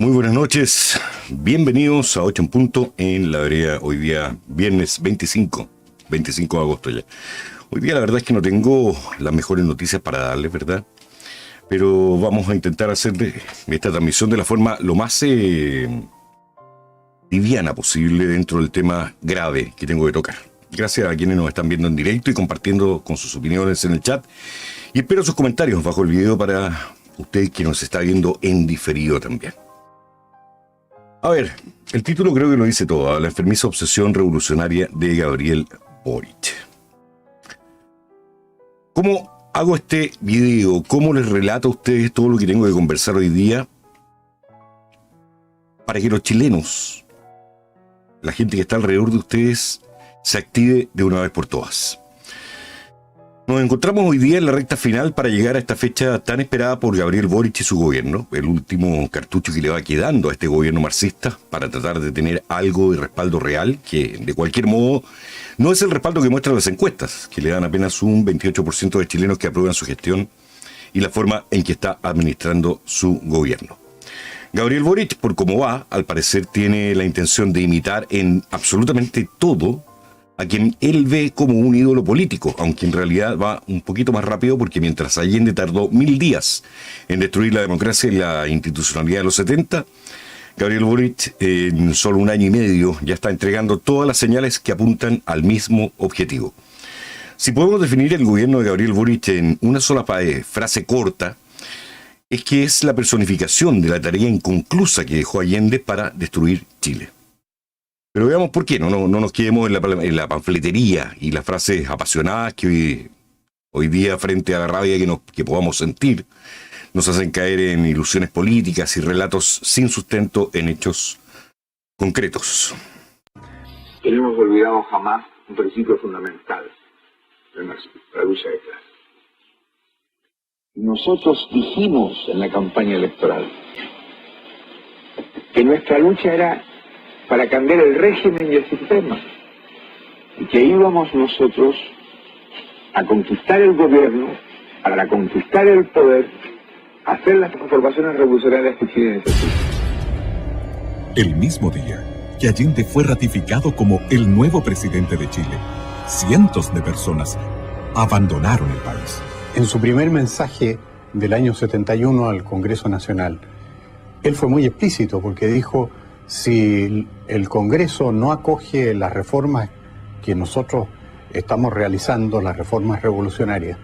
Muy buenas noches, bienvenidos a 8 en punto en la vereda, hoy día viernes 25 de agosto ya. Hoy día la verdad es que no tengo las mejores noticias para darles, ¿verdad? Pero vamos a intentar hacer esta transmisión de la forma lo más liviana posible dentro del tema grave que tengo que tocar. Gracias a quienes nos están viendo en directo y compartiendo con sus opiniones en el chat. Y espero sus comentarios bajo el video para usted que nos está viendo en diferido también. A ver, el título creo que lo dice todo, la enfermiza obsesión revolucionaria de Gabriel Boric. ¿Cómo hago este video? ¿Cómo les relato a ustedes todo lo que tengo que conversar hoy día? Para que los chilenos, la gente que está alrededor de ustedes, se active de una vez por todas. Nos encontramos hoy día en la recta final para llegar a esta fecha tan esperada por Gabriel Boric y su gobierno, el último cartucho que le va quedando a este gobierno marxista para tratar de tener algo de respaldo real, que de cualquier modo no es el respaldo que muestran las encuestas, que le dan apenas un 28% de chilenos que aprueban su gestión y la forma en que está administrando su gobierno. Gabriel Boric, por cómo va, al parecer tiene la intención de imitar en absolutamente todo a quien él ve como un ídolo político, aunque en realidad va un poquito más rápido porque mientras Allende tardó 1000 días en destruir la democracia y la institucionalidad de los 70, Gabriel Boric en solo un año y medio ya está entregando todas las señales que apuntan al mismo objetivo. Si podemos definir el gobierno de Gabriel Boric en una sola frase corta, es que es la personificación de la tarea inconclusa que dejó Allende para destruir Chile. Pero veamos por qué, no nos quedemos en la panfletería y las frases apasionadas que hoy día, frente a la rabia que podamos sentir, nos hacen caer en ilusiones políticas y relatos sin sustento en hechos concretos. Que no hemos olvidado jamás un principio fundamental del marxismo, la lucha de clases. Nosotros dijimos en la campaña electoral que nuestra lucha era para cambiar el régimen y el sistema, y que íbamos nosotros a conquistar el gobierno, para conquistar el poder, a hacer las transformaciones revolucionarias que Chile necesita. El mismo día que Allende fue ratificado como el nuevo presidente de Chile, cientos de personas abandonaron el país. En su primer mensaje del año 71 al Congreso Nacional, él fue muy explícito porque dijo: si el Congreso no acoge las reformas que nosotros estamos realizando, las reformas revolucionarias,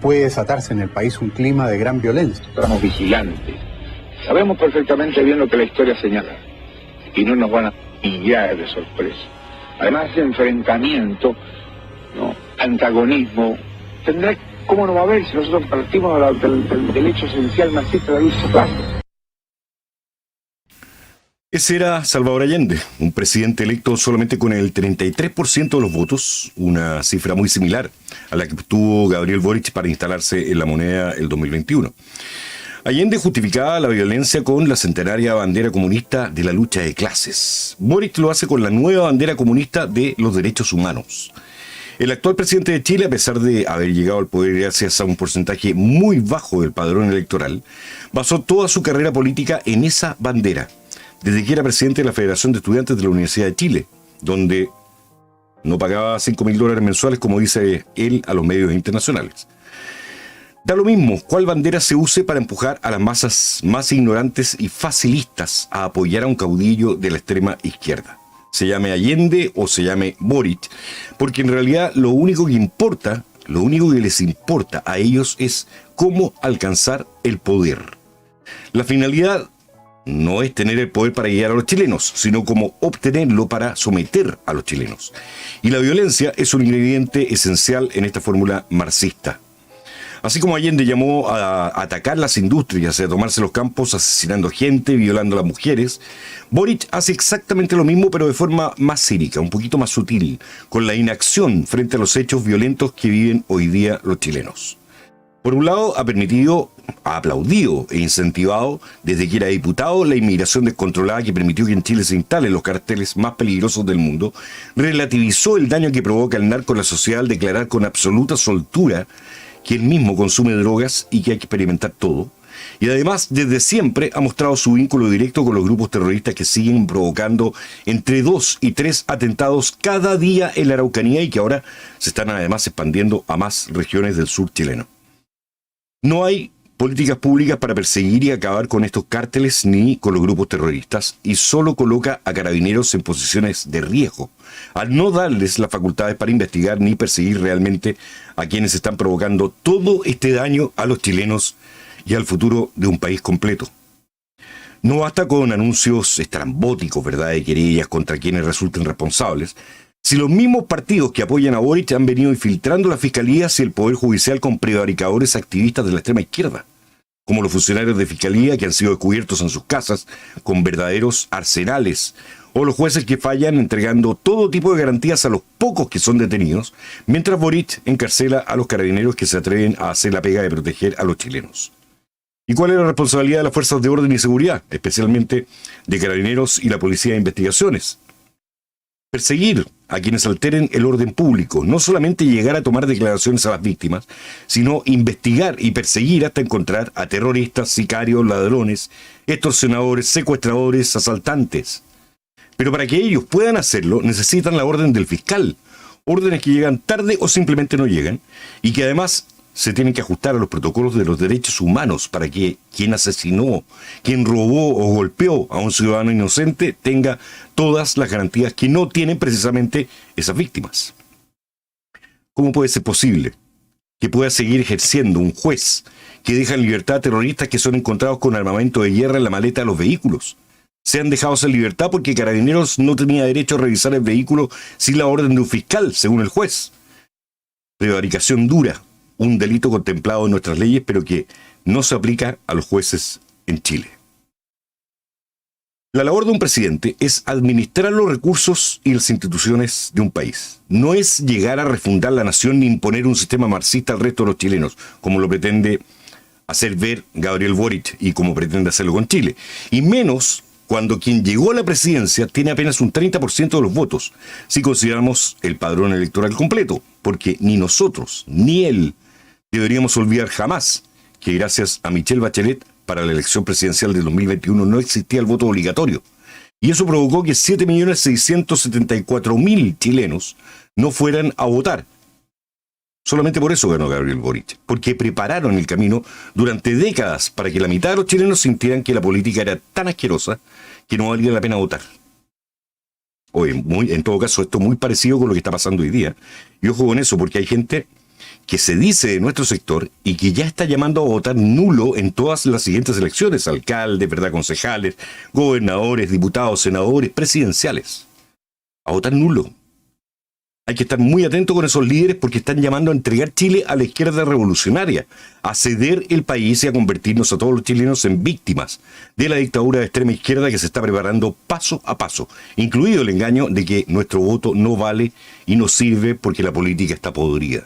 puede desatarse en el país un clima de gran violencia. Estamos vigilantes, sabemos perfectamente bien lo que la historia señala y no nos van a pillar de sorpresa. Además, ese enfrentamiento, antagonismo, ¿cómo no va a haber si nosotros partimos del hecho esencial marxista de la lucha de clases? Ese era Salvador Allende, un presidente electo solamente con el 33% de los votos, una cifra muy similar a la que obtuvo Gabriel Boric para instalarse en la moneda el 2021. Allende justificaba la violencia con la centenaria bandera comunista de la lucha de clases. Boric lo hace con la nueva bandera comunista de los derechos humanos. El actual presidente de Chile, a pesar de haber llegado al poder gracias a un porcentaje muy bajo del padrón electoral, basó toda su carrera política en esa bandera, desde que era presidente de la Federación de Estudiantes de la Universidad de Chile, donde no pagaba $5.000 mensuales, como dice él, a los medios internacionales. Da lo mismo cuál bandera se use para empujar a las masas más ignorantes y facilistas a apoyar a un caudillo de la extrema izquierda. Se llame Allende o se llame Boric, porque en realidad lo único que importa, lo único que les importa a ellos es cómo alcanzar el poder. La finalidad no es tener el poder para guiar a los chilenos, sino como obtenerlo para someter a los chilenos. Y la violencia es un ingrediente esencial en esta fórmula marxista. Así como Allende llamó a atacar las industrias y a tomarse los campos asesinando gente, violando a las mujeres, Boric hace exactamente lo mismo, pero de forma más cínica, un poquito más sutil, con la inacción frente a los hechos violentos que viven hoy día los chilenos. Por un lado, ha aplaudido e incentivado, desde que era diputado, la inmigración descontrolada que permitió que en Chile se instalen los carteles más peligrosos del mundo, relativizó el daño que provoca el narco en la sociedad al declarar con absoluta soltura que él mismo consume drogas y que hay que experimentar todo, Y además, desde siempre ha mostrado su vínculo directo con los grupos terroristas que siguen provocando entre 2 y 3 atentados cada día en la Araucanía y que ahora se están además expandiendo a más regiones del sur chileno. No hay políticas públicas para perseguir y acabar con estos cárteles ni con los grupos terroristas y solo coloca a carabineros en posiciones de riesgo, al no darles las facultades para investigar ni perseguir realmente a quienes están provocando todo este daño a los chilenos y al futuro de un país completo. No basta con anuncios estrambóticos, ¿verdad?, de querellas contra quienes resulten responsables, si los mismos partidos que apoyan a Boric han venido infiltrando las fiscalías y el Poder Judicial con prevaricadores activistas de la extrema izquierda, como los funcionarios de fiscalía que han sido descubiertos en sus casas con verdaderos arsenales, o los jueces que fallan entregando todo tipo de garantías a los pocos que son detenidos, mientras Boric encarcela a los carabineros que se atreven a hacer la pega de proteger a los chilenos. ¿Y cuál es la responsabilidad de las fuerzas de orden y seguridad, especialmente de carabineros y la Policía de Investigaciones? Perseguir a quienes alteren el orden público, no solamente llegar a tomar declaraciones a las víctimas, sino investigar y perseguir hasta encontrar a terroristas, sicarios, ladrones, extorsionadores, secuestradores, asaltantes. Pero para que ellos puedan hacerlo, necesitan la orden del fiscal, órdenes que llegan tarde o simplemente no llegan, y que además se tienen que ajustar a los protocolos de los derechos humanos para que quien asesinó, quien robó o golpeó a un ciudadano inocente tenga todas las garantías que no tienen precisamente esas víctimas. ¿Cómo puede ser posible que pueda seguir ejerciendo un juez que deja en libertad a terroristas que son encontrados con armamento de guerra en la maleta de los vehículos? Sean dejados en libertad porque Carabineros no tenía derecho a revisar el vehículo sin la orden de un fiscal, según el juez. Prevaricación dura, un delito contemplado en nuestras leyes, pero que no se aplica a los jueces en Chile. La labor de un presidente es administrar los recursos y las instituciones de un país. No es llegar a refundar la nación ni imponer un sistema marxista al resto de los chilenos, como lo pretende hacer ver Gabriel Boric y como pretende hacerlo con Chile. Y menos cuando quien llegó a la presidencia tiene apenas un 30% de los votos, si consideramos el padrón electoral completo, porque ni nosotros ni él deberíamos olvidar jamás que gracias a Michelle Bachelet para la elección presidencial del 2021 no existía el voto obligatorio. Y eso provocó que 7.674.000 chilenos no fueran a votar. Solamente por eso ganó Gabriel Boric, porque prepararon el camino durante décadas para que la mitad de los chilenos sintieran que la política era tan asquerosa que no valía la pena votar. Oye, en todo caso, esto es muy parecido con lo que está pasando hoy día. Y ojo con eso, porque hay gente que se dice de nuestro sector y que ya está llamando a votar nulo en todas las siguientes elecciones, alcaldes, ¿verdad?, concejales, gobernadores, diputados, senadores, presidenciales. A votar nulo. Hay que estar muy atento con esos líderes porque están llamando a entregar Chile a la izquierda revolucionaria, a ceder el país y a convertirnos a todos los chilenos en víctimas de la dictadura de extrema izquierda que se está preparando paso a paso, incluido el engaño de que nuestro voto no vale y no sirve porque la política está podrida.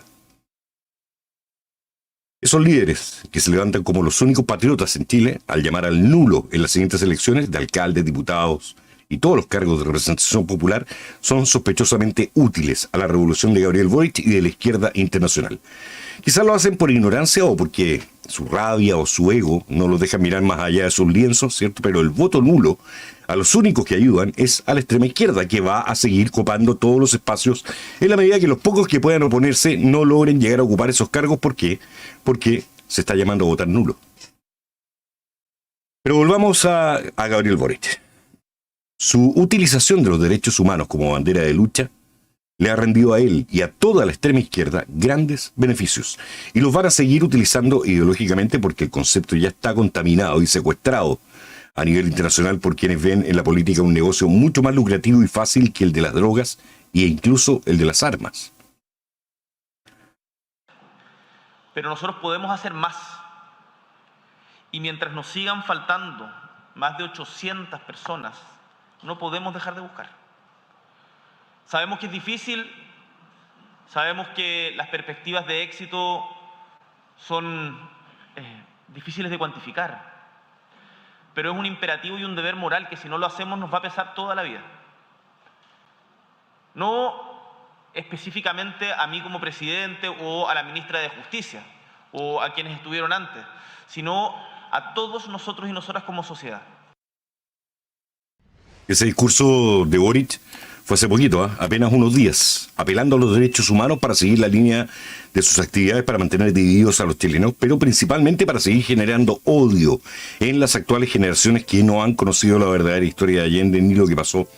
Esos líderes que se levantan como los únicos patriotas en Chile al llamar al nulo en las siguientes elecciones de alcaldes, diputados y todos los cargos de representación popular son sospechosamente útiles a la revolución de Gabriel Boric y de la izquierda internacional. Quizás lo hacen por ignorancia o porque su rabia o su ego no los deja mirar más allá de sus lienzos, ¿cierto? Pero el voto nulo, a los únicos que ayudan es a la extrema izquierda, que va a seguir copando todos los espacios en la medida que los pocos que puedan oponerse no logren llegar a ocupar esos cargos. ¿Por qué? Porque se está llamando a votar nulo. Pero volvamos a Gabriel Boric. Su utilización de los derechos humanos como bandera de lucha le ha rendido a él y a toda la extrema izquierda grandes beneficios. Y los van a seguir utilizando ideológicamente porque el concepto ya está contaminado y secuestrado a nivel internacional por quienes ven en la política un negocio mucho más lucrativo y fácil que el de las drogas e incluso el de las armas. Pero nosotros podemos hacer más. Y mientras nos sigan faltando más de 800 personas, no podemos dejar de buscar. Sabemos que es difícil, sabemos que las perspectivas de éxito son difíciles de cuantificar, pero es un imperativo y un deber moral que si no lo hacemos nos va a pesar toda la vida. No específicamente a mí como presidente o a la ministra de Justicia o a quienes estuvieron antes, sino a todos nosotros y nosotras como sociedad. Ese discurso de Boric fue hace poquito, apenas unos días, apelando a los derechos humanos para seguir la línea de sus actividades para mantener divididos a los chilenos, pero principalmente para seguir generando odio en las actuales generaciones que no han conocido la verdadera historia de Allende, ni lo que pasó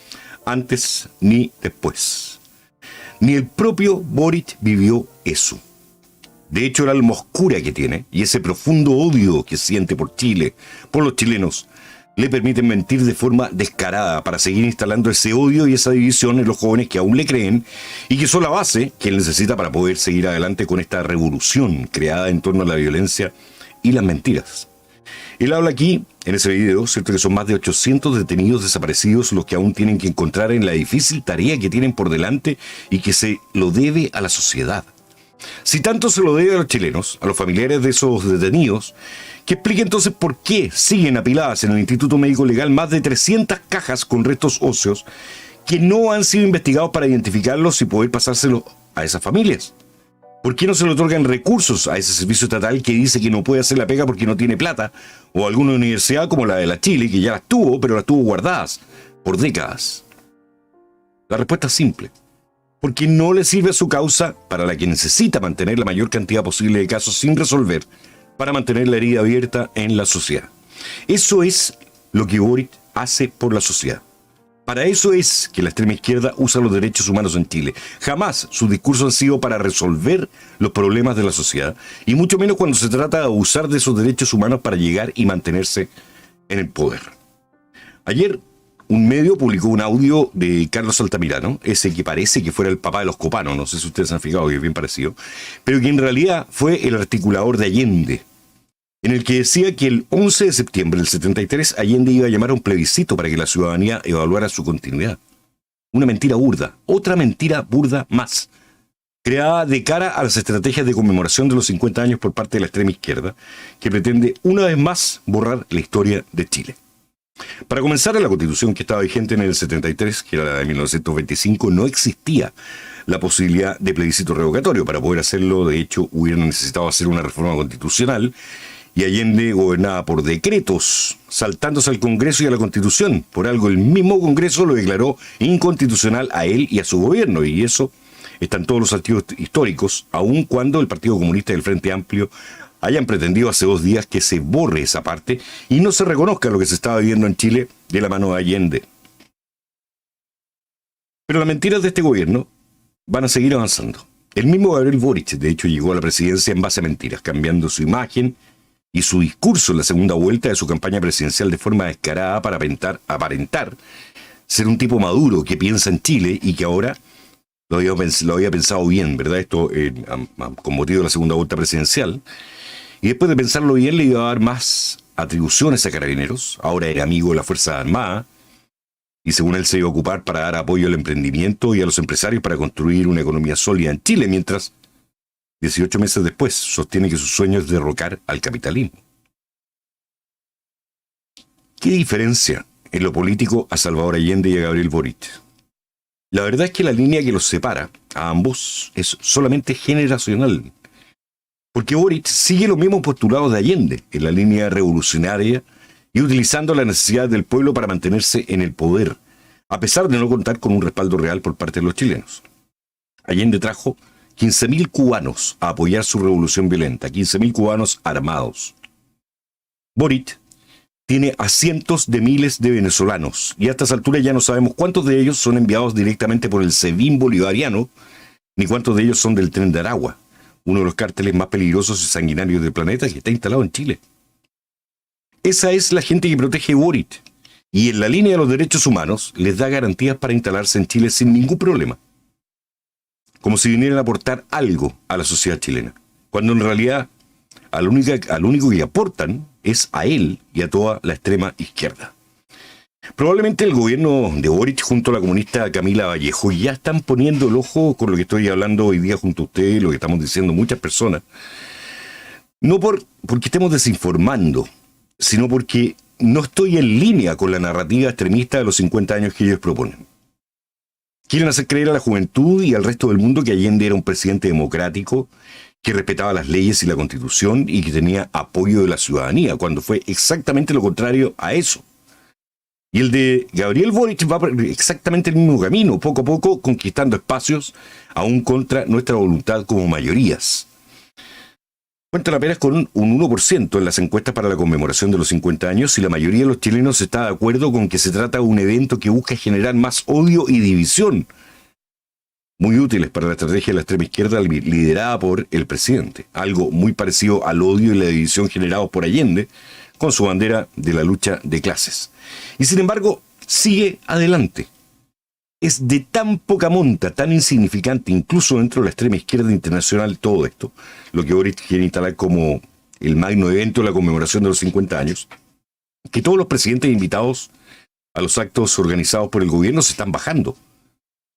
antes ni después. Ni el propio Boric vivió eso. De hecho, el alma oscura que tiene y ese profundo odio que siente por Chile, por los chilenos, le permiten mentir de forma descarada para seguir instalando ese odio y esa división en los jóvenes que aún le creen y que son la base que él necesita para poder seguir adelante con esta revolución creada en torno a la violencia y las mentiras. Él habla aquí, en ese video, cierto que son más de 800 detenidos desaparecidos los que aún tienen que encontrar en la difícil tarea que tienen por delante y que se lo debe a la sociedad. Si tanto se lo debe a los chilenos, a los familiares de esos detenidos, que explique entonces por qué siguen apiladas en el Instituto Médico Legal más de 300 cajas con restos óseos que no han sido investigados para identificarlos y poder pasárselos a esas familias. ¿Por qué no se le otorgan recursos a ese servicio estatal que dice que no puede hacer la pega porque no tiene plata? O a alguna universidad como la de la Chile, que ya las tuvo, pero las tuvo guardadas por décadas. La respuesta es simple. Porque no le sirve a su causa, para la que necesita mantener la mayor cantidad posible de casos sin resolver, para mantener la herida abierta en la sociedad. Eso es lo que Boric hace por la sociedad. Para eso es que la extrema izquierda usa los derechos humanos en Chile. Jamás sus discursos han sido para resolver los problemas de la sociedad, y mucho menos cuando se trata de abusar de esos derechos humanos para llegar y mantenerse en el poder. Ayer, un medio publicó un audio de Carlos Altamirano, ese que parece que fuera el papá de los copanos, no sé si ustedes han fijado que es bien parecido, pero que en realidad fue el articulador de Allende, en el que decía que el 11 de septiembre del 73 Allende iba a llamar a un plebiscito para que la ciudadanía evaluara su continuidad. Una mentira burda, otra mentira burda más, creada de cara a las estrategias de conmemoración de los 50 años por parte de la extrema izquierda, que pretende una vez más borrar la historia de Chile. Para comenzar, en la Constitución que estaba vigente en el 73, que era la de 1925, no existía la posibilidad de plebiscito revocatorio. Para poder hacerlo, de hecho, hubieran necesitado hacer una reforma constitucional, y Allende gobernaba por decretos, saltándose al Congreso y a la Constitución. Por algo, el mismo Congreso lo declaró inconstitucional a él y a su gobierno, y eso está en todos los archivos históricos, aun cuando el Partido Comunista y el Frente Amplio hayan pretendido hace 2 días que se borre esa parte y no se reconozca lo que se estaba viviendo en Chile de la mano de Allende. Pero las mentiras de este gobierno van a seguir avanzando. El mismo Gabriel Boric, de hecho, llegó a la presidencia en base a mentiras, cambiando su imagen y su discurso en la segunda vuelta de su campaña presidencial de forma descarada para aparentar ser un tipo maduro que piensa en Chile y que ahora lo había pensado bien, ¿verdad? Esto con motivo de la segunda vuelta presidencial. Y después de pensarlo bien, le iba a dar más atribuciones a Carabineros. Ahora era amigo de la Fuerza Armada. Y según él se iba a ocupar para dar apoyo al emprendimiento y a los empresarios para construir una economía sólida en Chile, mientras 18 meses después sostiene que su sueño es derrocar al capitalismo. ¿Qué diferencia en lo político a Salvador Allende y a Gabriel Boric? La verdad es que la línea que los separa a ambos es solamente generacional. Porque Boric sigue los mismos postulados de Allende en la línea revolucionaria y utilizando la necesidad del pueblo para mantenerse en el poder, a pesar de no contar con un respaldo real por parte de los chilenos. Allende trajo 15.000 cubanos a apoyar su revolución violenta, 15.000 cubanos armados. Boric tiene a cientos de miles de venezolanos y a estas alturas ya no sabemos cuántos de ellos son enviados directamente por el SEBIN bolivariano, ni cuántos de ellos son del Tren de Aragua, uno de los cárteles más peligrosos y sanguinarios del planeta, que está instalado en Chile. Esa es la gente que protege a Boric, y en la línea de los derechos humanos les da garantías para instalarse en Chile sin ningún problema, como si vinieran a aportar algo a la sociedad chilena, cuando en realidad al único que aportan es a él y a toda la extrema izquierda. Probablemente el gobierno de Boric junto a la comunista Camila Vallejo ya están poniendo el ojo con lo que estoy hablando hoy día junto a ustedes, lo que estamos diciendo muchas personas. No porque estemos desinformando, sino porque no estoy en línea con la narrativa extremista de los 50 años que ellos proponen. Quieren hacer creer a la juventud y al resto del mundo que Allende era un presidente democrático, que respetaba las leyes y la Constitución y que tenía apoyo de la ciudadanía, cuando fue exactamente lo contrario a eso. Y el de Gabriel Boric va por exactamente el mismo camino, poco a poco conquistando espacios, aún contra nuestra voluntad como mayorías. Cuenta apenas con un 1% en las encuestas para la conmemoración de los 50 años y la mayoría de los chilenos está de acuerdo con que se trata de un evento que busca generar más odio y división, muy útiles para la estrategia de la extrema izquierda liderada por el presidente, algo muy parecido al odio y la división generados por Allende con su bandera de la lucha de clases. Y sin embargo, sigue adelante. Es de tan poca monta, tan insignificante, incluso dentro de la extrema izquierda internacional, todo esto, lo que Boric quiere instalar como el magno evento de la conmemoración de los 50 años, que todos los presidentes invitados a los actos organizados por el gobierno se están bajando.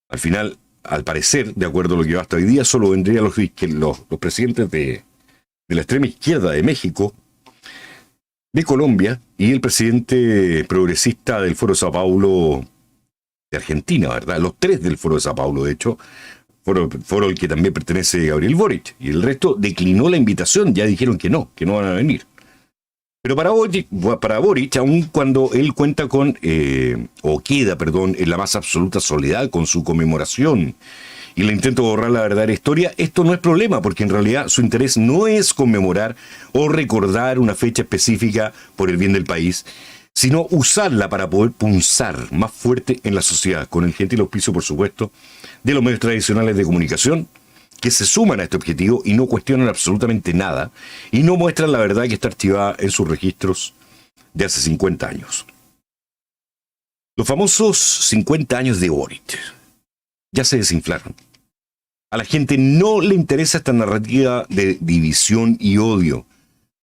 Al final, al parecer, de acuerdo a lo que va hasta hoy día, solo vendrían los presidentes de la extrema izquierda de México, de Colombia, y el presidente progresista del Foro de Sao Paulo de Argentina, ¿verdad? Los tres del Foro de Sao Paulo, de hecho, foro al que también pertenece Gabriel Boric, y el resto declinó la invitación, ya dijeron que no van a venir. Pero para Boric, aun cuando él cuenta con, queda en la más absoluta soledad con su conmemoración y el intento de borrar la verdadera historia, esto no es problema, porque en realidad su interés no es conmemorar o recordar una fecha específica por el bien del país, sino usarla para poder punzar más fuerte en la sociedad, con el gentil auspicio, por supuesto, de los medios tradicionales de comunicación, que se suman a este objetivo y no cuestionan absolutamente nada, y no muestran la verdad que está archivada en sus registros de hace 50 años. Los famosos 50 años de Boric ya se desinflaron. A la gente no le interesa esta narrativa de división y odio.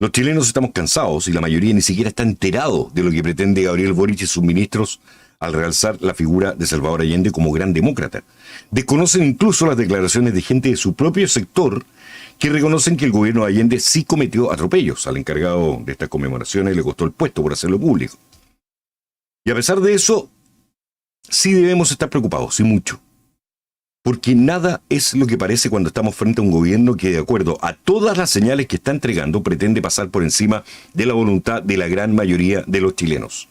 Los chilenos estamos cansados y la mayoría ni siquiera está enterado de lo que pretende Gabriel Boric y sus ministros al realzar la figura de Salvador Allende como gran demócrata. Desconocen incluso las declaraciones de gente de su propio sector que reconocen que el gobierno de Allende sí cometió atropellos. Al encargado de estas conmemoraciones le costó el puesto por hacerlo público. Y a pesar de eso, sí debemos estar preocupados, y mucho. Porque nada es lo que parece cuando estamos frente a un gobierno que, de acuerdo a todas las señales que está entregando, pretende pasar por encima de la voluntad de la gran mayoría de los chilenos.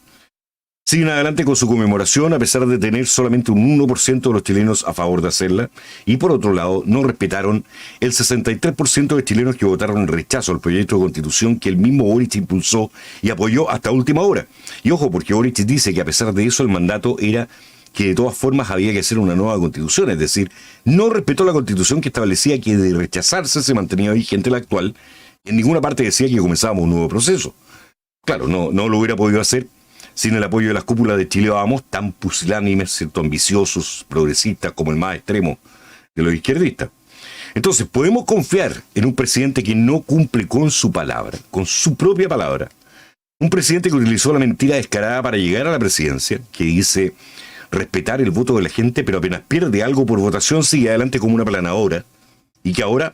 Siguen adelante con su conmemoración a pesar de tener solamente un 1% de los chilenos a favor de hacerla, y por otro lado no respetaron el 63% de chilenos que votaron en rechazo al proyecto de constitución que el mismo Boric impulsó y apoyó hasta última hora. Y ojo, porque Boric dice que a pesar de eso el mandato era que de todas formas había que hacer una nueva constitución, es decir, no respetó la constitución que establecía que de rechazarse se mantenía vigente la actual. En ninguna parte decía que comenzábamos un nuevo proceso. Claro, no lo hubiera podido hacer sin el apoyo de las cúpulas de Chile Vamos, tan pusilánimes, ¿cierto?, ambiciosos, progresistas, como el más extremo de los izquierdistas. Entonces, ¿podemos confiar en un presidente que no cumple con su palabra, con su propia palabra? Un presidente que utilizó la mentira descarada para llegar a la presidencia, que dice respetar el voto de la gente, pero apenas pierde algo por votación sigue adelante como una planadora, y que ahora,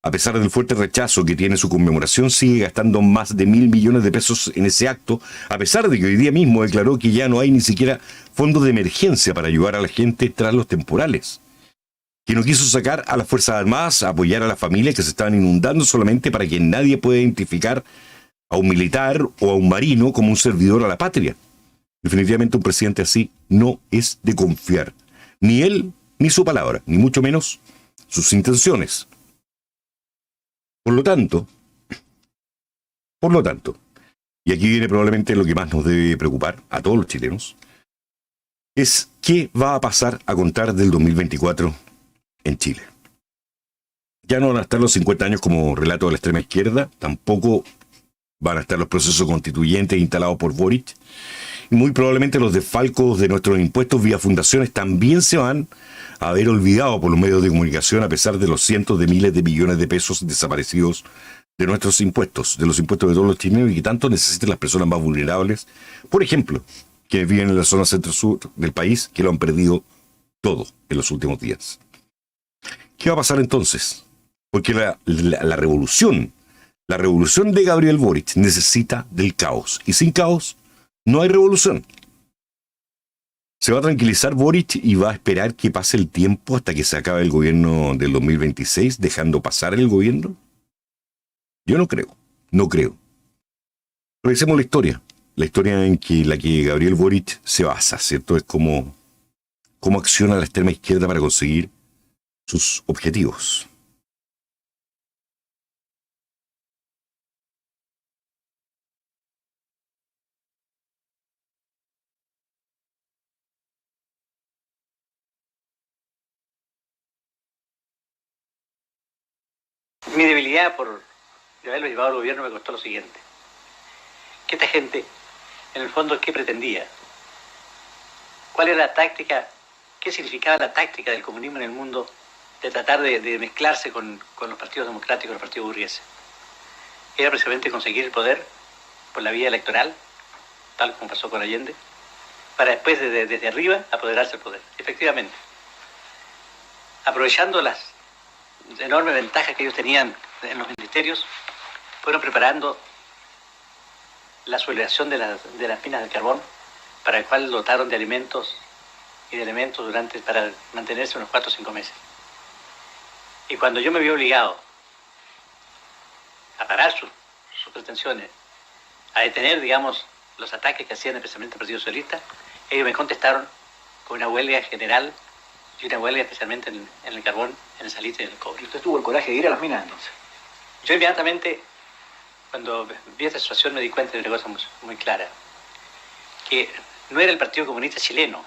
a pesar del fuerte rechazo que tiene su conmemoración, sigue gastando más de 1.000 millones de pesos en ese acto, a pesar de que hoy día mismo declaró que ya no hay ni siquiera fondos de emergencia para ayudar a la gente tras los temporales. Que no quiso sacar a las Fuerzas Armadas a apoyar a las familias que se estaban inundando solamente para que nadie pueda identificar a un militar o a un marino como un servidor a la patria. Definitivamente un presidente así no es de confiar. Ni él, ni su palabra, ni mucho menos sus intenciones. Por lo tanto, y aquí viene probablemente lo que más nos debe preocupar a todos los chilenos, es qué va a pasar a contar del 2024 en Chile. Ya no van a estar los 50 años como relato de la extrema izquierda, tampoco van a estar los procesos constituyentes instalados por Boric, y muy probablemente los desfalcos de nuestros impuestos vía fundaciones también se van a haber olvidado por los medios de comunicación, a pesar de los cientos de miles de millones de pesos desaparecidos de nuestros impuestos, de los impuestos de todos los chilenos, y que tanto necesitan las personas más vulnerables, por ejemplo, quienes viven en la zona centro-sur del país, que lo han perdido todo en los últimos días. ¿Qué va a pasar entonces? Porque la revolución de Gabriel Boric necesita del caos, y sin caos no hay revolución. ¿Se va a tranquilizar Boric y va a esperar que pase el tiempo hasta que se acabe el gobierno del 2026, dejando pasar el gobierno? Yo no creo, no creo. Revisemos la historia en la que Gabriel Boric se basa, ¿cierto? Es cómo acciona la extrema izquierda para conseguir sus objetivos. Mi debilidad por haberlo llevado al gobierno me costó lo siguiente. Que esta gente, en el fondo, ¿qué pretendía? ¿Cuál era la táctica? ¿Qué significaba la táctica del comunismo en el mundo de tratar de mezclarse con los partidos democráticos y los partidos burgueses? Era precisamente conseguir el poder por la vía electoral, tal como pasó con Allende, para después desde arriba apoderarse del poder. Efectivamente, aprovechando las enormes ventajas que ellos tenían en los ministerios, fueron preparando la sublevación de las minas de carbón, para el cual dotaron de alimentos y de elementos para mantenerse unos 4 o 5 meses. Y cuando yo me vi obligado a parar sus pretensiones, a detener, digamos, los ataques que hacían especialmente el Partido Socialista, ellos me contestaron con una huelga general y una huelga especialmente en el carbón, en el salitre y en el cobre. ¿Usted tuvo el coraje de ir a las minas entonces? Yo inmediatamente, cuando vi esta situación, me di cuenta de una cosa muy clara, que no era el Partido Comunista Chileno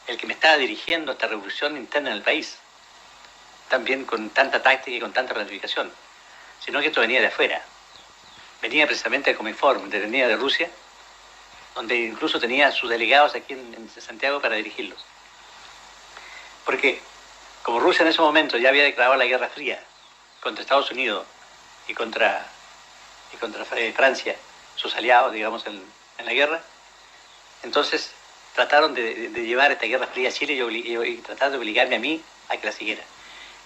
el que me estaba dirigiendo a esta revolución interna en el país, también con tanta táctica y con tanta planificación, sino que esto venía de afuera. Venía precisamente de Cominform, venía de Rusia, donde incluso tenía sus delegados aquí en Santiago para dirigirlos. Porque como Rusia en ese momento ya había declarado la Guerra Fría contra Estados Unidos y contra Francia, sus aliados, digamos, en la guerra, entonces trataron de llevar esta Guerra Fría a Chile y trataron de obligarme a mí a que la siguiera.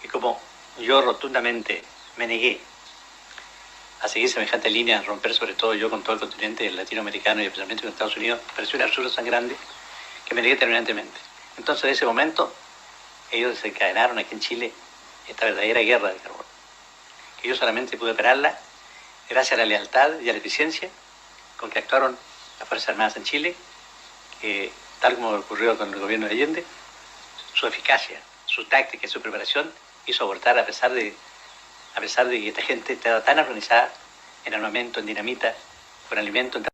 Y como yo rotundamente me negué a seguir semejante línea, a romper sobre todo yo con todo el continente latinoamericano y especialmente con Estados Unidos, pareció un absurdo tan grande que me negué terminantemente. Entonces, en ese momento, ellos desencadenaron aquí en Chile esta verdadera guerra de carbón, que yo solamente pude pararla gracias a la lealtad y a la eficiencia con que actuaron las Fuerzas Armadas en Chile, que, tal como ocurrió con el gobierno de Allende, su eficacia, su táctica y su preparación hizo abortar a pesar de que esta gente estaba tan organizada en armamento, en dinamita, con alimento, en...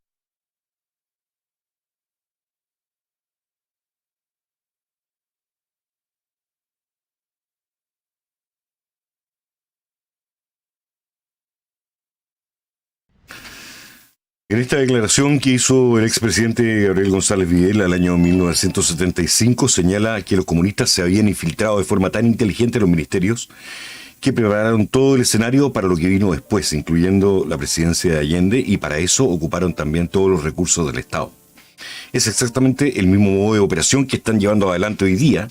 En esta declaración que hizo el expresidente Gabriel González Videla al año 1975, señala que los comunistas se habían infiltrado de forma tan inteligente en los ministerios que prepararon todo el escenario para lo que vino después, incluyendo la presidencia de Allende, y para eso ocuparon también todos los recursos del Estado. Es exactamente el mismo modo de operación que están llevando adelante hoy día.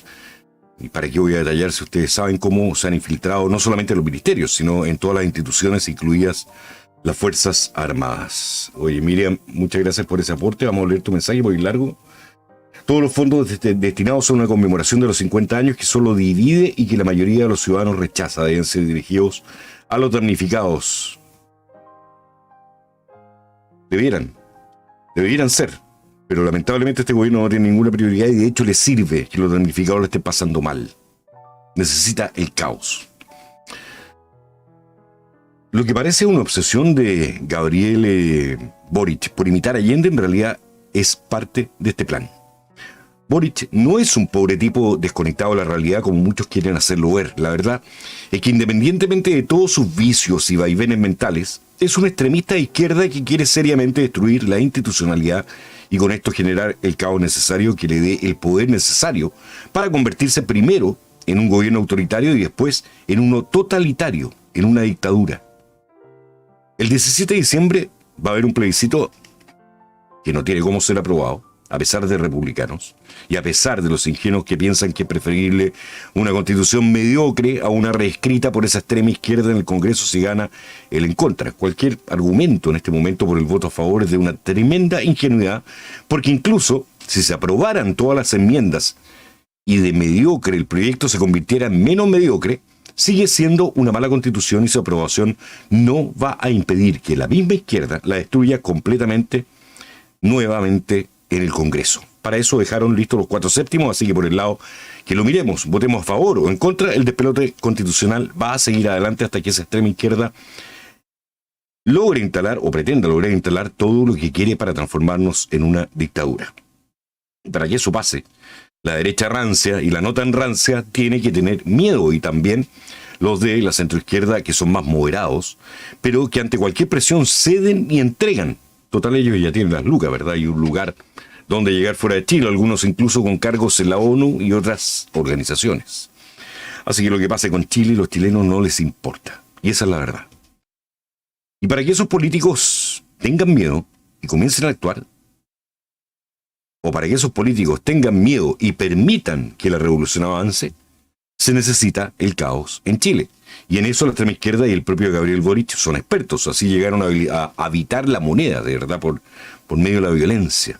¿Y para qué voy a detallar si ustedes saben cómo se han infiltrado no solamente en los ministerios, sino en todas las instituciones, incluidas las Fuerzas Armadas? Oye, Miriam, muchas gracias por ese aporte. Vamos a leer tu mensaje muy largo. Todos los fondos destinados a una conmemoración de los 50 años que solo divide y que la mayoría de los ciudadanos rechaza deben ser dirigidos a los damnificados. Debieran ser. Pero lamentablemente este gobierno no tiene ninguna prioridad y de hecho le sirve que los damnificados le estén pasando mal. Necesita el caos. Lo que parece una obsesión de Gabriel Boric por imitar a Allende en realidad es parte de este plan. Boric no es un pobre tipo desconectado de la realidad como muchos quieren hacerlo ver. La verdad es que independientemente de todos sus vicios y vaivenes mentales, es un extremista de izquierda que quiere seriamente destruir la institucionalidad y con esto generar el caos necesario que le dé el poder necesario para convertirse primero en un gobierno autoritario y después en uno totalitario, en una dictadura. El 17 de diciembre va a haber un plebiscito que no tiene cómo ser aprobado, a pesar de republicanos, y a pesar de los ingenuos que piensan que es preferible una constitución mediocre a una reescrita por esa extrema izquierda en el Congreso si gana el en contra. Cualquier argumento en este momento por el voto a favor es de una tremenda ingenuidad, porque incluso si se aprobaran todas las enmiendas y de mediocre el proyecto se convirtiera en menos mediocre, sigue siendo una mala constitución y su aprobación no va a impedir que la misma izquierda la destruya completamente nuevamente en el Congreso. Para eso dejaron listos los 4/7, así que por el lado que lo miremos, votemos a favor o en contra, el despelote constitucional va a seguir adelante hasta que esa extrema izquierda logre instalar o pretenda lograr instalar todo lo que quiere para transformarnos en una dictadura. Y para que eso pase, la derecha rancia y la no tan rancia tiene que tener miedo, y también los de la centroizquierda, que son más moderados, pero que ante cualquier presión ceden y entregan. Total, ellos ya tienen las lucas, ¿verdad? Y un lugar donde llegar fuera de Chile, algunos incluso con cargos en la ONU y otras organizaciones. Así que lo que pase con Chile, los chilenos no les importa. Y esa es la verdad. Y para que esos políticos tengan miedo y comiencen a actuar, o para que esos políticos tengan miedo y permitan que la revolución avance, se necesita el caos en Chile. Y en eso la extrema izquierda y el propio Gabriel Boric son expertos. Así llegaron a habitar la moneda, de verdad, por medio de la violencia.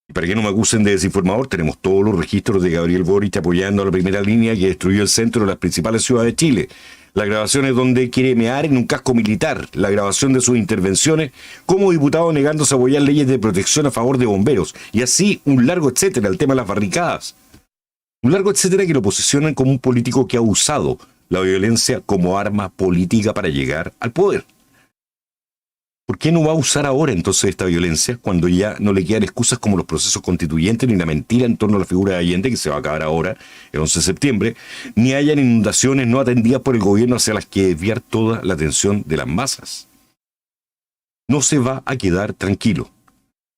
Y para que no me acusen de desinformador, tenemos todos los registros de Gabriel Boric apoyando a la primera línea que destruyó el centro de las principales ciudades de Chile. Las grabaciones donde quiere mear en un casco militar, la grabación de sus intervenciones como diputado negándose a apoyar leyes de protección a favor de bomberos, y así un largo etcétera, el tema de las barricadas. Un largo etcétera que lo posicionan como un político que ha usado la violencia como arma política para llegar al poder. ¿Por qué no va a usar ahora entonces esta violencia cuando ya no le quedan excusas como los procesos constituyentes ni la mentira en torno a la figura de Allende, que se va a acabar ahora, el 11 de septiembre, ni hayan inundaciones no atendidas por el gobierno hacia las que desviar toda la atención de las masas? No se va a quedar tranquilo.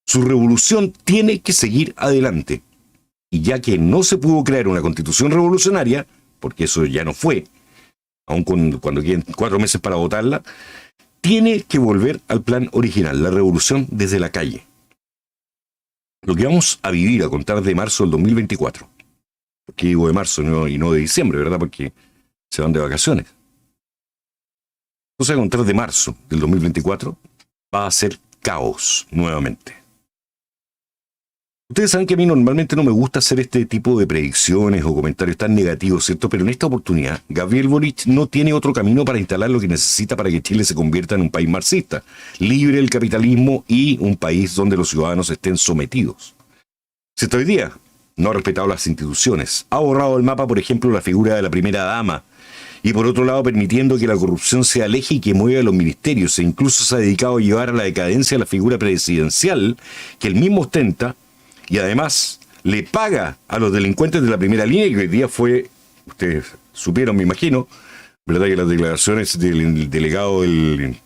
Su revolución tiene que seguir adelante. Y ya que no se pudo crear una constitución revolucionaria, porque eso ya no fue, aun cuando queden 4 meses para votarla, tiene que volver al plan original, la revolución desde la calle. Lo que vamos a vivir a contar de marzo del 2024, porque digo de marzo y no de diciembre, ¿verdad? Porque se van de vacaciones. Entonces a contar de marzo del 2024 va a ser caos nuevamente. Ustedes saben que a mí normalmente no me gusta hacer este tipo de predicciones o comentarios tan negativos, ¿cierto? Pero en esta oportunidad, Gabriel Boric no tiene otro camino para instalar lo que necesita para que Chile se convierta en un país marxista, libre del capitalismo y un país donde los ciudadanos estén sometidos. Si hasta hoy día no ha respetado las instituciones, ha borrado del mapa, por ejemplo, la figura de la primera dama, y por otro lado permitiendo que la corrupción se aleje y que mueva los ministerios, e incluso se ha dedicado a llevar a la decadencia la figura presidencial que él mismo ostenta, y además le paga a los delincuentes de la primera línea, que hoy día fue, ustedes supieron, me imagino, ¿verdad?, que las declaraciones del delegado del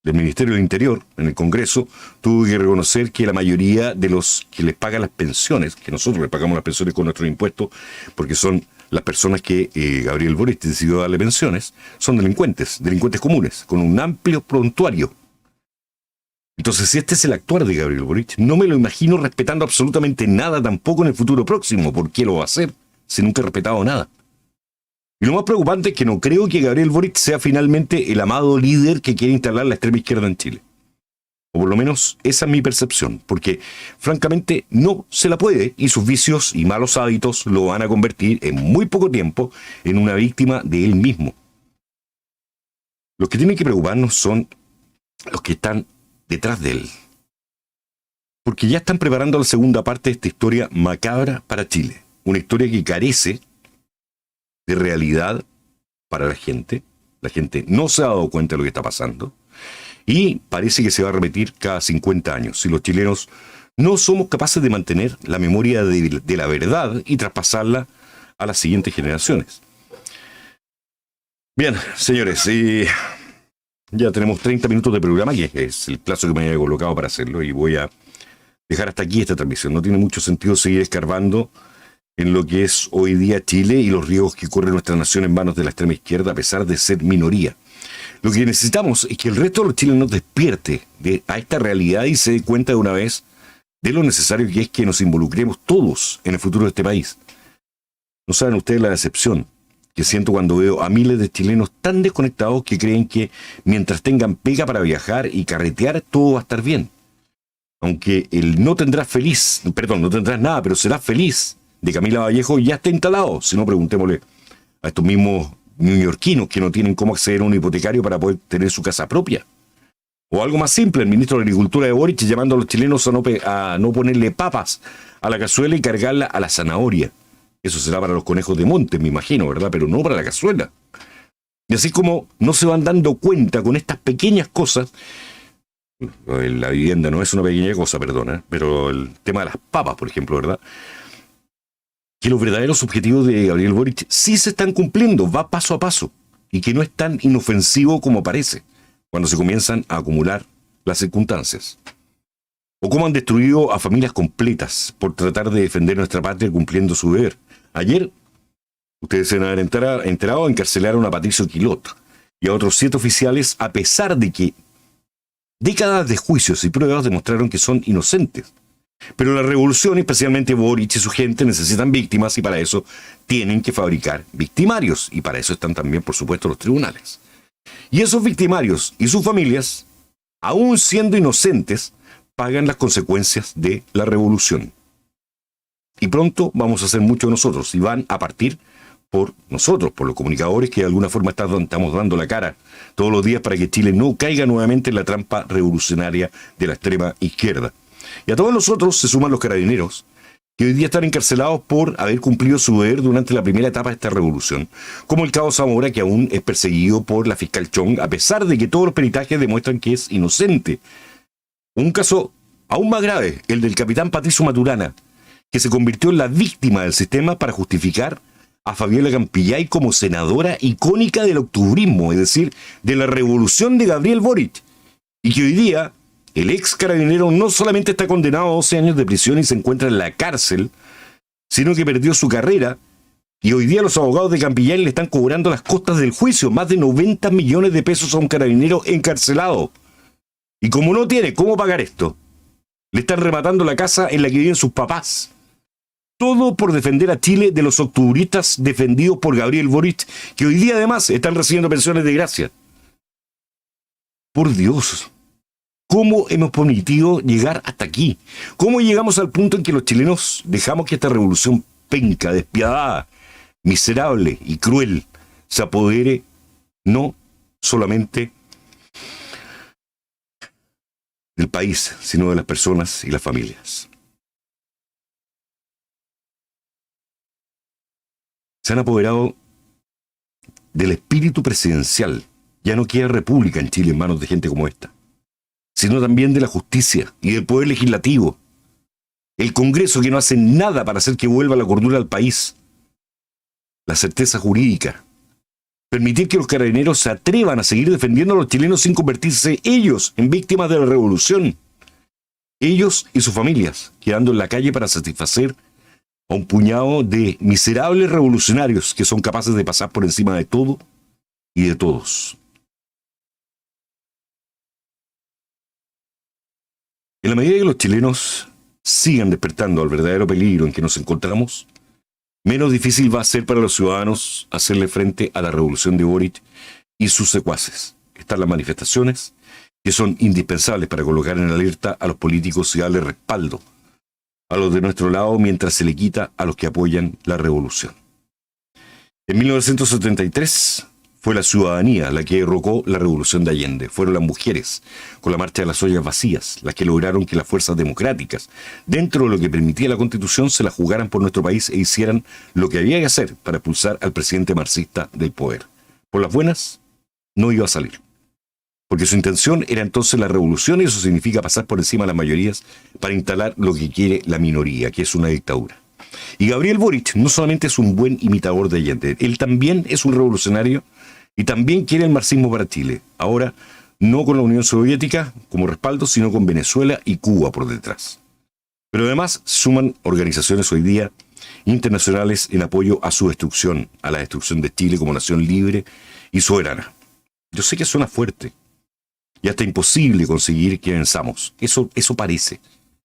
Ministerio del Interior en el Congreso tuvo que reconocer que la mayoría de los que les pagan las pensiones, que nosotros les pagamos las pensiones con nuestros impuestos, porque son las personas que Gabriel Boric decidió darle pensiones, son delincuentes comunes, con un amplio prontuario. Entonces, si este es el actuar de Gabriel Boric, no me lo imagino respetando absolutamente nada tampoco en el futuro próximo. ¿Por qué lo va a hacer si nunca ha respetado nada? Y lo más preocupante es que no creo que Gabriel Boric sea finalmente el amado líder que quiere instalar la extrema izquierda en Chile. O por lo menos esa es mi percepción, porque francamente no se la puede, y sus vicios y malos hábitos lo van a convertir en muy poco tiempo en una víctima de él mismo. Los que tienen que preocuparnos son los que están detrás de él, porque ya están preparando la segunda parte de esta historia macabra para Chile, una historia que carece de realidad para la gente no se ha dado cuenta de lo que está pasando, y parece que se va a repetir cada 50 años, si los chilenos no somos capaces de mantener la memoria de la verdad y traspasarla a las siguientes generaciones. Bien, señores, ya tenemos 30 minutos de programa, que es el plazo que me había colocado para hacerlo, y voy a dejar hasta aquí esta transmisión. No tiene mucho sentido seguir escarbando en lo que es hoy día Chile y los riesgos que corre nuestra nación en manos de la extrema izquierda, a pesar de ser minoría. Lo que necesitamos es que el resto de los chilenos despierte a esta realidad y se dé cuenta de una vez de lo necesario que es que nos involucremos todos en el futuro de este país. No saben ustedes la decepción que siento cuando veo a miles de chilenos tan desconectados que creen que mientras tengan pega para viajar y carretear, todo va a estar bien. aunque el no tendrás nada, pero serás feliz de Camila Vallejo ya está instalado. Si no, preguntémosle a estos mismos neoyorquinos que no tienen cómo acceder a un hipotecario para poder tener su casa propia. O algo más simple, el ministro de Agricultura de Boric llamando a los chilenos a no ponerle papas a la cazuela y cargarla a la zanahoria. Eso será para los conejos de monte, me imagino, ¿verdad? Pero no para la cazuela. Y así como no se van dando cuenta con estas pequeñas cosas, la vivienda no es una pequeña cosa, perdona, pero el tema de las papas, por ejemplo, ¿verdad? Que los verdaderos objetivos de Gabriel Boric sí se están cumpliendo, va paso a paso, y que no es tan inofensivo como parece, cuando se comienzan a acumular las circunstancias. O cómo han destruido a familias completas por tratar de defender nuestra patria cumpliendo su deber. Ayer, ustedes se van a haber enterado, encarcelaron a Patricio Quilot y a otros 7 oficiales, a pesar de que décadas de juicios y pruebas demostraron que son inocentes. Pero la revolución, especialmente Boric y su gente, necesitan víctimas y para eso tienen que fabricar victimarios. Y para eso están también, por supuesto, los tribunales. Y esos victimarios y sus familias, aún siendo inocentes, pagan las consecuencias de la revolución. Y pronto vamos a hacer mucho nosotros y van a partir por nosotros, por los comunicadores que de alguna forma estamos dando la cara todos los días para que Chile no caiga nuevamente en la trampa revolucionaria de la extrema izquierda. Y a todos nosotros se suman los carabineros, que hoy día están encarcelados por haber cumplido su deber durante la primera etapa de esta revolución, como el cabo Zamora, que aún es perseguido por la fiscal Chong, a pesar de que todos los peritajes demuestran que es inocente. Un caso aún más grave, el del capitán Patricio Maturana, que se convirtió en la víctima del sistema para justificar a Fabiola Campillay como senadora icónica del octubrismo, es decir, de la revolución de Gabriel Boric, y que hoy día el ex carabinero no solamente está condenado a 12 años de prisión y se encuentra en la cárcel, sino que perdió su carrera, y hoy día los abogados de Campillay le están cobrando las costas del juicio, más de 90 millones de pesos a un carabinero encarcelado. Y como no tiene cómo pagar esto, le están rematando la casa en la que viven sus papás. Todo por defender a Chile de los octubristas defendidos por Gabriel Boric, que hoy día además están recibiendo pensiones de gracia. Por Dios, ¿cómo hemos permitido llegar hasta aquí? ¿Cómo llegamos al punto en que los chilenos dejamos que esta revolución penca, despiadada, miserable y cruel se apodere no solamente del país, sino de las personas y las familias? Se han apoderado del espíritu presidencial. Ya no queda república en Chile en manos de gente como esta, sino también de la justicia y del poder legislativo. El Congreso, que no hace nada para hacer que vuelva la cordura al país. La certeza jurídica. Permitir que los carabineros se atrevan a seguir defendiendo a los chilenos sin convertirse ellos en víctimas de la revolución. Ellos y sus familias, quedando en la calle para satisfacer a un puñado de miserables revolucionarios que son capaces de pasar por encima de todo y de todos. En la medida que los chilenos sigan despertando al verdadero peligro en que nos encontramos, menos difícil va a ser para los ciudadanos hacerle frente a la revolución de Boric y sus secuaces. Están las manifestaciones, que son indispensables para colocar en alerta a los políticos y darle respaldo a los de nuestro lado mientras se le quita a los que apoyan la revolución. En 1973 fue la ciudadanía la que derrocó la revolución de Allende. Fueron las mujeres, con la marcha de las ollas vacías, las que lograron que las fuerzas democráticas, dentro de lo que permitía la Constitución, se la jugaran por nuestro país e hicieran lo que había que hacer para expulsar al presidente marxista del poder. Por las buenas, no iba a salir. Porque su intención era entonces la revolución, y eso significa pasar por encima de las mayorías para instalar lo que quiere la minoría, que es una dictadura. Y Gabriel Boric no solamente es un buen imitador de Allende, él también es un revolucionario y también quiere el marxismo para Chile. Ahora, no con la Unión Soviética como respaldo, sino con Venezuela y Cuba por detrás. Pero además suman organizaciones hoy día internacionales en apoyo a su destrucción, a la destrucción de Chile como nación libre y soberana. Yo sé que suena fuerte y hasta imposible conseguir que venzamos. Eso parece.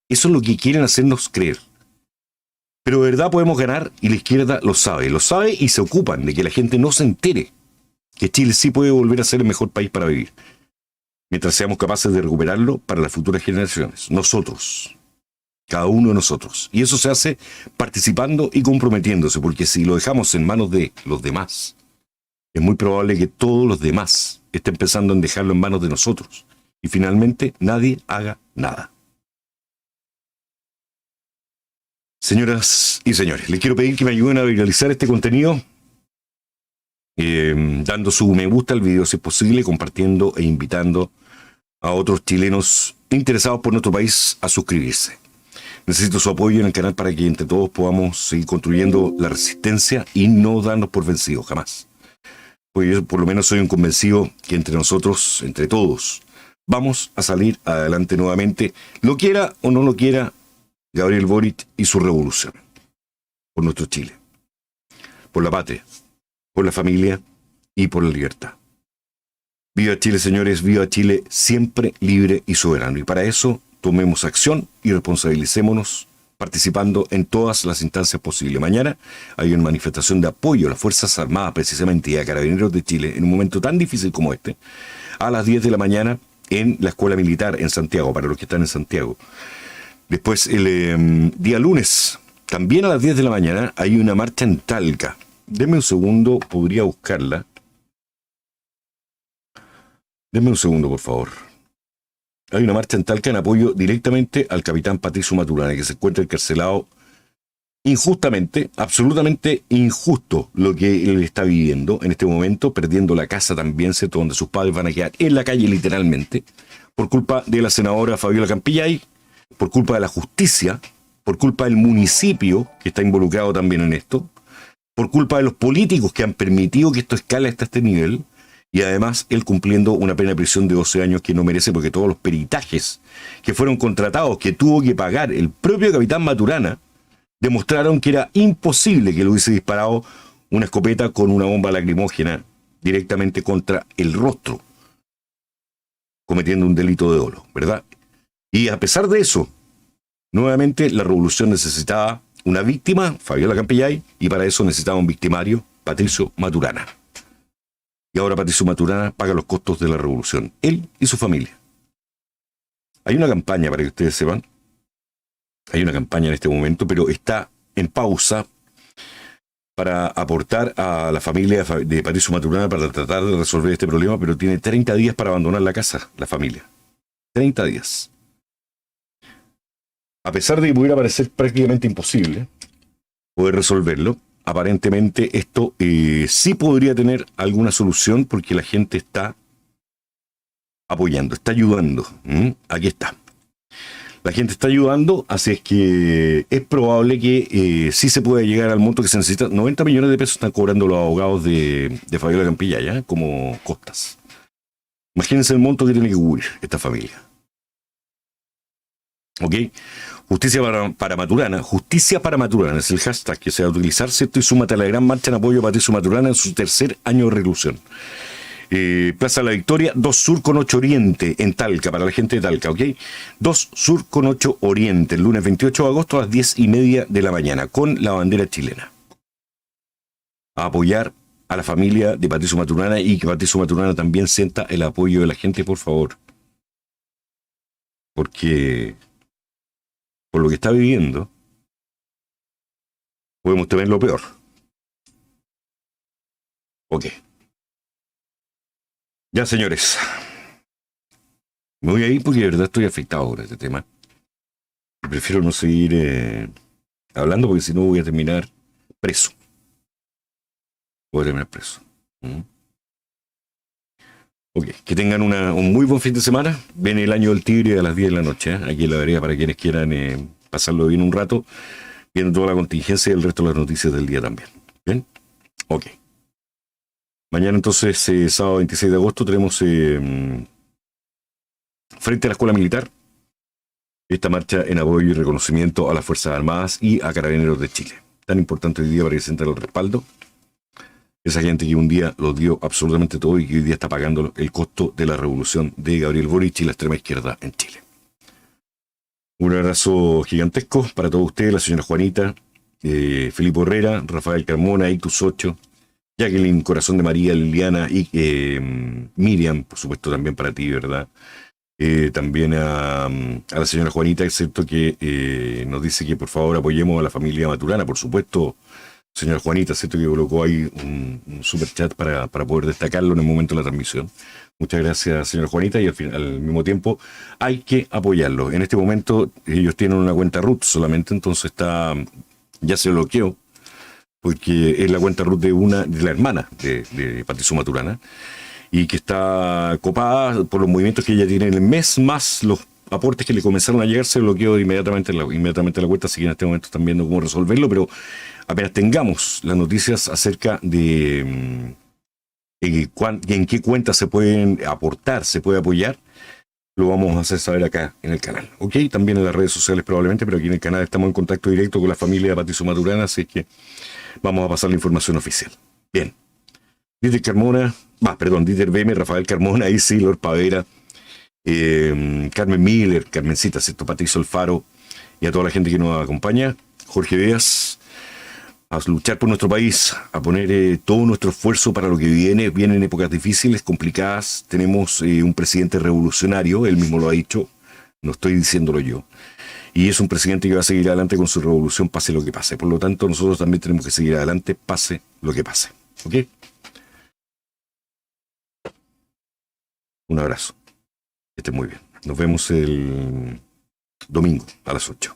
Eso es lo que quieren hacernos creer. Pero de verdad podemos ganar y la izquierda lo sabe y se ocupan de que la gente no se entere que Chile sí puede volver a ser el mejor país para vivir. mientras seamos capaces de recuperarlo para las futuras generaciones. Nosotros, cada uno de nosotros. Y eso se hace participando y comprometiéndose, porque si lo dejamos en manos de los demás, es muy probable que todos los demás estén pensando en dejarlo en manos de nosotros. Y finalmente nadie haga nada. Señoras y señores, les quiero pedir que me ayuden a viralizar este contenido, dando su me gusta al video si es posible, compartiendo e invitando a otros chilenos interesados por nuestro país a suscribirse. Necesito su apoyo en el canal para que entre todos podamos seguir construyendo la resistencia y no darnos por vencidos, jamás. Porque yo por lo menos soy un convencido que entre nosotros, entre todos, vamos a salir adelante nuevamente, lo quiera o no lo quiera Gabriel Boric y su revolución. Por nuestro Chile. Por la patria. Por la familia y por la libertad. Viva Chile, señores, viva Chile siempre libre y soberano. Y para eso tomemos acción y responsabilicémonos participando en todas las instancias posibles. Mañana hay una manifestación de apoyo a las Fuerzas Armadas, precisamente, y a Carabineros de Chile, en un momento tan difícil como este, a las 10 de la mañana en la Escuela Militar en Santiago, para los que están en Santiago. Después, el día lunes, también a las 10 de la mañana, hay una marcha en Talca. Denme un segundo, podría buscarla. Denme un segundo, por favor. Hay una marcha en Talca en apoyo directamente al capitán Patricio Maturana, que se encuentra encarcelado injustamente, absolutamente injusto lo que él está viviendo en este momento, perdiendo la casa también, ¿cierto?, donde sus padres van a quedar en la calle literalmente, por culpa de la senadora Fabiola Campillay, por culpa de la justicia, por culpa del municipio que está involucrado también en esto, por culpa de los políticos que han permitido que esto escale hasta este nivel, y además él cumpliendo una pena de prisión de 12 años que no merece, porque todos los peritajes que fueron contratados, que tuvo que pagar el propio capitán Maturana, demostraron que era imposible que le hubiese disparado una escopeta con una bomba lacrimógena directamente contra el rostro, cometiendo un delito de dolo, ¿verdad? Y a pesar de eso, nuevamente la revolución necesitaba una víctima, Fabiola Campillay, y para eso necesitaba un victimario, Patricio Maturana. Y ahora Patricio Maturana paga los costos de la revolución, él y su familia. Hay una campaña, para que ustedes sepan, hay una campaña en este momento, pero está en pausa para aportar a la familia de Patricio Maturana para tratar de resolver este problema, pero tiene 30 días para abandonar la casa, la familia. 30 días. A pesar de que pudiera parecer prácticamente imposible poder resolverlo, aparentemente esto sí podría tener alguna solución, porque la gente está apoyando, está ayudando. Aquí está. La gente está ayudando, así es que es probable que sí se pueda llegar al monto que se necesita. 90 millones de pesos están cobrando los abogados de Fabiola Campillay, ¿ya?, como costas. Imagínense el monto que tiene que cubrir esta familia. ¿Ok? Justicia para Maturana. Justicia para Maturana es el hashtag que se va a utilizar, ¿cierto? Y súmate a la gran marcha en apoyo a Patricio Maturana en su tercer año de reclusión. Plaza de la Victoria, 2 Sur con 8 Oriente en Talca, para la gente de Talca, ¿ok? 2 Sur con 8 Oriente, el lunes 28 de agosto a las 10:30 de la mañana, con la bandera chilena. A apoyar a la familia de Patricio Maturana, y que Patricio Maturana también sienta el apoyo de la gente, por favor. Porque por lo que está viviendo, podemos temer lo peor. Ok. Ya, señores. Me voy a ir porque de verdad estoy afectado por este tema. Prefiero no seguir hablando, porque si no voy a terminar preso. Voy a terminar preso. Ok, que tengan un muy buen fin de semana. Viene el año del tigre a las 10 de la noche, aquí en la vereda, para quienes quieran pasarlo bien un rato, viendo toda la contingencia y el resto de las noticias del día también. ¿Bien? Ok. Mañana entonces, sábado 26 de agosto, tenemos frente a la Escuela Militar esta marcha en apoyo y reconocimiento a las Fuerzas Armadas y a Carabineros de Chile. Tan importante hoy día para que sientan el respaldo. Esa gente que un día lo dio absolutamente todo y que hoy día está pagando el costo de la revolución de Gabriel Boric y la extrema izquierda en Chile. Un abrazo gigantesco para todos ustedes, la señora Juanita, Felipe Herrera, Rafael Carmona, Ictus 8, Jacqueline, Corazón de María, Liliana y Miriam, por supuesto también para ti, ¿verdad? También a la señora Juanita, es cierto que nos dice que por favor apoyemos a la familia Maturana, por supuesto, señora Juanita, cierto que colocó ahí un super chat para poder destacarlo en el momento de la transmisión. Muchas gracias, señora Juanita, y al mismo tiempo hay que apoyarlo. En este momento ellos tienen una cuenta root solamente, entonces ya se bloqueó, porque es la cuenta root de la hermana de Patricio Maturana, y que está copada por los movimientos que ella tiene en el mes, más los aportes que le comenzaron a llegar. Se bloqueó inmediatamente la cuenta, así que en este momento están viendo cómo resolverlo, pero apenas tengamos las noticias acerca de en qué cuentas se pueden aportar, se puede apoyar, lo vamos a hacer saber acá en el canal, ¿ok? También en las redes sociales probablemente, pero aquí en el canal estamos en contacto directo con la familia de Patricio Maturana, así que vamos a pasar la información oficial. Bien. Dieter Beme, Rafael Carmona, Isilor Pavera, Carmen Miller, Carmencita, ¿cierto? Patricio Alfaro y a toda la gente que nos acompaña. Jorge Díaz, a luchar por nuestro país, a poner todo nuestro esfuerzo para lo que viene. Vienen épocas difíciles, complicadas. Tenemos un presidente revolucionario, él mismo lo ha dicho, no estoy diciéndolo yo. Y es un presidente que va a seguir adelante con su revolución, pase lo que pase. Por lo tanto, nosotros también tenemos que seguir adelante, pase lo que pase. ¿Ok? Un abrazo. Que estén muy bien. Nos vemos el domingo a las 8.